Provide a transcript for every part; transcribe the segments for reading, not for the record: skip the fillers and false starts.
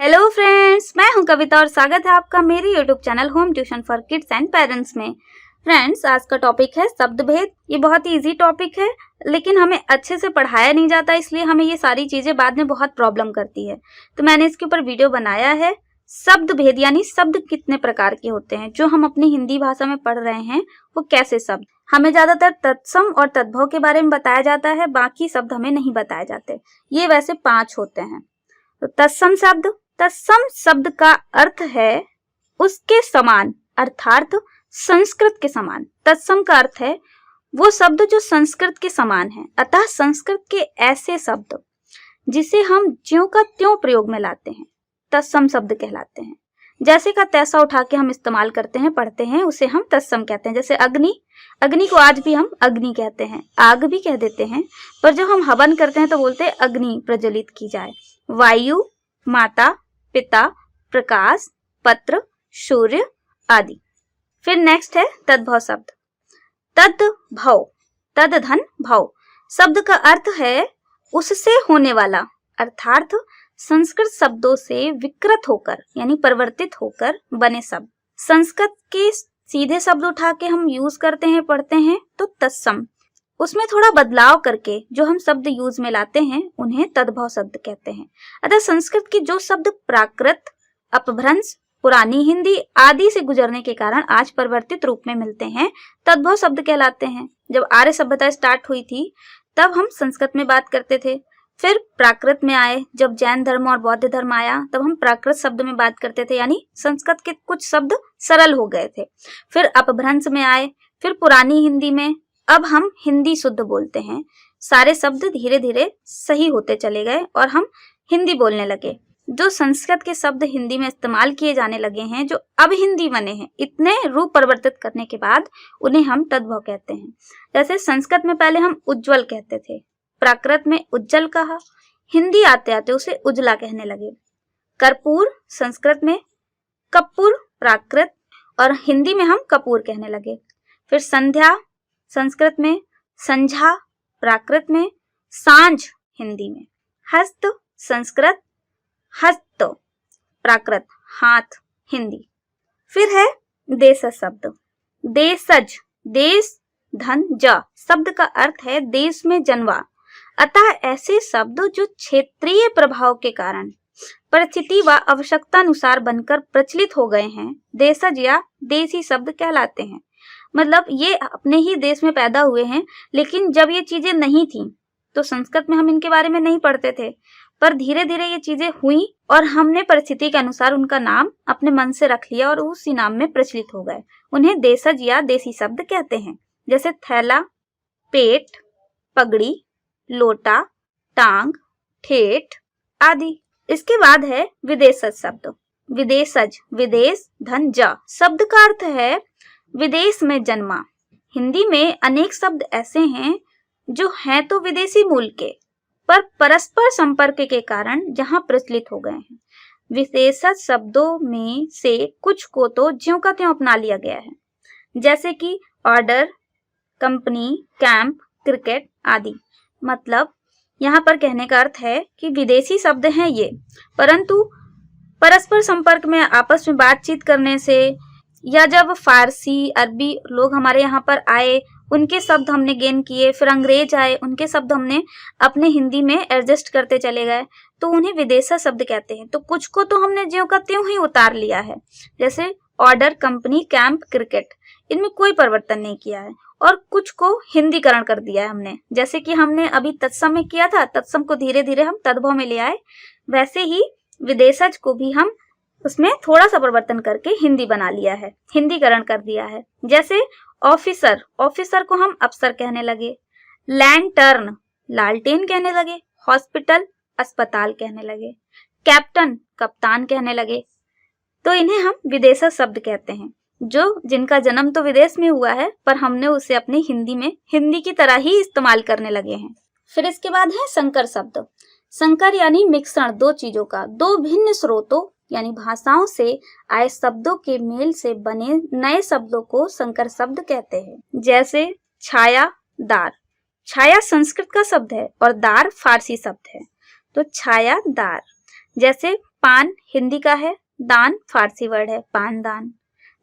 Hello friends, मैं हूं कविता और स्वागत है आपका मेरे YouTube channel home tuition for kids and parents में। फ्रेंड्स, आज का टॉपिक है शब्द भेद। ये बहुत ही इजी टॉपिक है, लेकिन हमें अच्छे से पढ़ाया नहीं जाता, इसलिए हमें ये सारी चीजें बाद में बहुत प्रॉब्लम करती है। तो मैंने इसके ऊपर वीडियो बनाया है। शब्द भेद यानी शब्द कितने प्रकार के होते हैं, जो हम अपनी हिंदी भाषा में पढ़ रहे हैं वो कैसे शब्द। हमें ज्यादातर तत्सम और तद्भव के बारे में बताया जाता है, बाकी शब्द हमें नहीं बताए जाते। ये वैसे 5 होते हैं। तो तत्सम शब्द का अर्थ है उसके समान, अर्थात संस्कृत के समान। तत्सम का अर्थ है वो शब्द जो संस्कृत के समान है, अतः संस्कृत के ऐसे शब्द जिसे हम ज्यों का त्यों प्रयोग में लाते हैं तत्सम शब्द कहलाते हैं। जैसे का तैसा उठा के हम इस्तेमाल करते हैं, पढ़ते हैं, उसे हम तत्सम कहते हैं। जैसे अग्नि को आज भी हम अग्नि कहते हैं, आग भी कह देते हैं, पर जब हम हवन करते हैं तो बोलते हैं अग्नि प्रज्वलित की जाए। वायु, माता, पिता, प्रकाश, पत्र, सूर्य आदि। फिर नेक्स्ट है तद्भव शब्द। तद्भव, तद धन भव शब्द का अर्थ है उससे होने वाला, अर्थात संस्कृत शब्दों से विकृत होकर यानी परिवर्तित होकर बने शब्द। संस्कृत के सीधे शब्द उठा के हम यूज करते हैं, पढ़ते हैं तो तत्सम, उसमें थोड़ा बदलाव करके जो हम शब्द यूज में लाते हैं उन्हें तद्भव शब्द कहते हैं। अतः संस्कृत के जो शब्द प्राकृत, अपभ्रंश, पुरानी हिंदी आदि से गुजरने के कारण आज परिवर्तित रूप में मिलते हैं, तद्भव शब्द कहलाते हैं। जब आर्य सभ्यता स्टार्ट हुई थी तब हम संस्कृत में बात करते थे, फिर प्राकृत में आए, जब जैन धर्म और बौद्ध धर्म आया तब हम प्राकृत शब्द में बात करते थे, यानी संस्कृत के कुछ शब्द सरल हो गए थे। फिर अपभ्रंश में आए, फिर पुरानी हिंदी में, अब हम हिंदी शुद्ध बोलते हैं। सारे शब्द धीरे धीरे सही होते चले गए और हम हिंदी बोलने लगे। जो संस्कृत के शब्द हिंदी में इस्तेमाल किए जाने लगे हैं, जो अब हिंदी बने हैं, इतने रूप परिवर्तित करने के बाद उन्हें हम तद्भव कहते हैं। जैसे संस्कृत में पहले हम उज्जवल कहते थे, प्राकृत में उज्जल कहा, हिंदी आते आते उसे उजला कहने लगे। कर्पूर संस्कृत में कपूर प्राकृत और हिंदी में हम कपूर कहने लगे। फिर संध्या संस्कृत में संझा, प्राकृत में सांझ हिंदी में। हस्त संस्कृत हस्त, प्राकृत हाथ हिंदी। फिर है देशज शब्द। देशज, देश धन ज शब्द का अर्थ है देश में जन्मा, अतः ऐसे शब्द जो क्षेत्रीय प्रभाव के कारण परिस्थिति व आवश्यकता अनुसार बनकर प्रचलित हो गए हैं, देशज या देसी शब्द कहलाते हैं। मतलब ये अपने ही देश में पैदा हुए हैं, लेकिन जब ये चीजें नहीं थी तो संस्कृत में हम इनके बारे में नहीं पढ़ते थे, पर धीरे धीरे ये चीजें हुई और हमने परिस्थिति के अनुसार उनका नाम अपने मन से रख लिया और उसी नाम में प्रचलित हो गए। उन्हें देशज या देसी शब्द कहते हैं। जैसे थैला, पेट, पगड़ी, लोटा, टांग, ठेठ आदि। इसके बाद है विदेशज शब्द। विदेशज, विदेश धन ज शब्द का अर्थ है विदेश में जन्मा। हिंदी में अनेक शब्द ऐसे हैं जो हैं तो विदेशी मूल के, पर परस्पर संपर्क के कारण जहां प्रचलित हो गए हैं। विशेषज शब्दों में से कुछ को तो ज्यों का त्यों अपना लिया गया है, जैसे कि ऑर्डर, कंपनी, कैंप, क्रिकेट आदि। मतलब यहाँ पर कहने का अर्थ है कि विदेशी शब्द हैं ये, परंतु परस्पर संपर्क में आपस में बातचीत करने से, या जब फारसी अरबी लोग हमारे यहाँ पर आए उनके शब्द हमने गेन किए, फिर अंग्रेज आए उनके शब्द हमने अपने हिंदी में एडजस्ट करते चले गए, तो उन्हें विदेशज शब्द कहते हैं। तो कुछ को तो हमने ज्यों का त्यों ही उतार लिया है, जैसे ऑर्डर, कंपनी, कैंप, क्रिकेट, इनमें कोई परिवर्तन नहीं किया है, और कुछ को हिंदीकरण कर दिया है हमने। जैसे कि हमने अभी तत्सम में किया था, तत्सम को धीरे धीरे हम तद्भव में ले आए, वैसे ही विदेशज को भी हम उसमें थोड़ा सा परिवर्तन करके हिंदी बना लिया है, हिंदीकरण कर दिया है। जैसे ऑफिसर, ऑफिसर को हम अफसर कहने लगे। लैंटर्न, लालटेन कहने लगे। हॉस्पिटल, अस्पताल कहने लगे। कैप्टन, कप्तान कहने लगे। तो इन्हें हम विदेशज शब्द कहते हैं, जो जिनका जन्म तो विदेश में हुआ है, पर हमने उसे अपनी हिंदी में हिंदी की तरह ही इस्तेमाल करने लगे हैं। फिर इसके बाद है संकर शब्द। संकर यानी मिश्रण दो चीजों का, दो भिन्न स्रोतों यानी भाषाओं से आए शब्दों के मेल से बने नए शब्दों को संकर शब्द कहते हैं। जैसे छाया, दार। छाया संस्कृत का शब्द है और दार फारसी शब्द है, तो छायादार। जैसे पान हिंदी का है, दान फारसी वर्ड है, पान दान।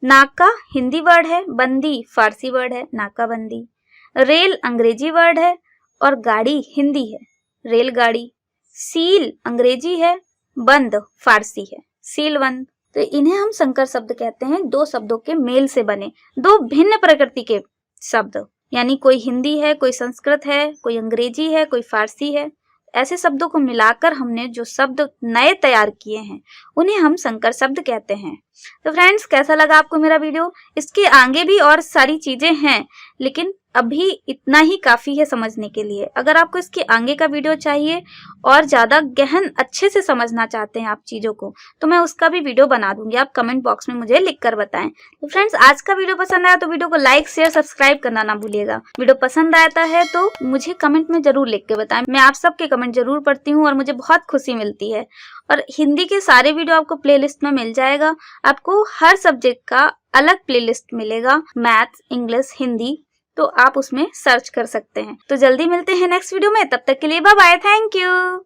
नाका हिंदी वर्ड है, बंदी फारसी वर्ड है, नाका बंदी। रेल अंग्रेजी वर्ड है और गाड़ी हिंदी है, रेलगाड़ी। सील अंग्रेजी है, बंद फारसी है, सीलबंद। तो इन्हें हम संकर शब्द कहते हैं, दो शब्दों के मेल से बने, दो भिन्न प्रकृति के शब्द, यानी कोई हिंदी है, कोई संस्कृत है, कोई अंग्रेजी है, कोई फारसी है। ऐसे शब्दों को मिलाकर हमने जो शब्द नए तैयार किए हैं उन्हें हम संकर शब्द कहते हैं। तो फ्रेंड्स, कैसा लगा आपको मेरा वीडियो? इसके आगे भी और सारी चीजें हैं, लेकिन अभी इतना ही काफी है समझने के लिए। अगर आपको इसके आगे का वीडियो चाहिए और ज्यादा गहन अच्छे से समझना चाहते हैं आप चीजों को, तो मैं उसका भी वीडियो बना दूंगी। आप कमेंट बॉक्स में मुझे लिख कर बताएं। तो फ्रेंड्स, आज का वीडियो पसंद आया तो वीडियो को लाइक शेयर सब्सक्राइब करना ना भूलिएगा। वीडियो पसंद आता है तो मुझे कमेंट में जरूर लिख के बताएं। मैं आप सबके कमेंट जरूर पढ़ती हूँ और मुझे बहुत खुशी मिलती है। और हिंदी के सारे वीडियो आपको प्लेलिस्ट में मिल जाएगा। आपको हर सब्जेक्ट का अलग प्लेलिस्ट मिलेगा, मैथ्स, इंग्लिश, हिंदी, तो आप उसमें सर्च कर सकते हैं। तो जल्दी मिलते हैं नेक्स्ट वीडियो में, तब तक के लिए बाय बाय, थैंक यू।